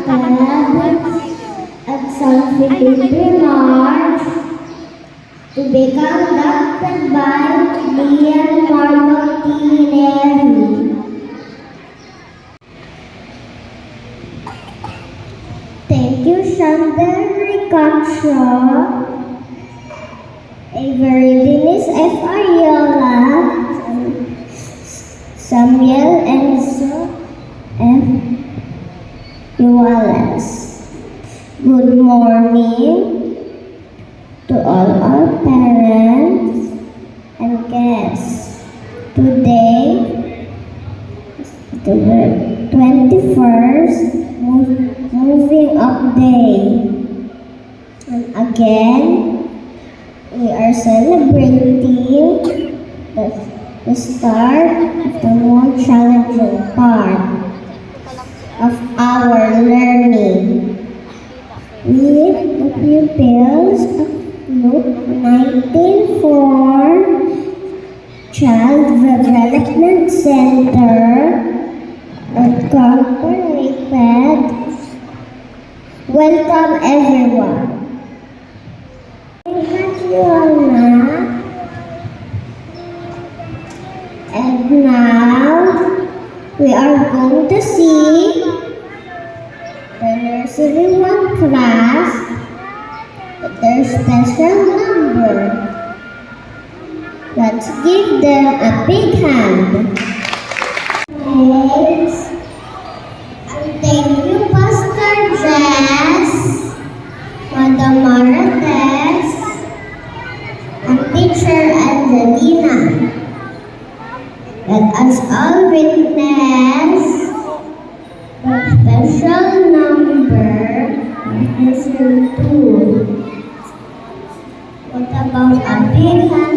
selected at San Felipe March to be conducted by Lian Martinelli. Thank you, Chandler Ricacho, Avery Dennis F. Ariola, Samuel Enzo F. Wallace. Good morning to all our parents and guests. Today is the 21st Moving Up Day. And again, we are celebrating the start of the more challenging part of our learning. With the pupils of Group 19-4 Child Development Center Incorporated, welcome everyone. And now we are going to see the nursery 1 class with their special number. Let's give them a big hand. Thanks. And thank you, Pastor Jess, Madam Marites, and Teacher Angelina. Let us all witness the special number lesson 2. What about a big hand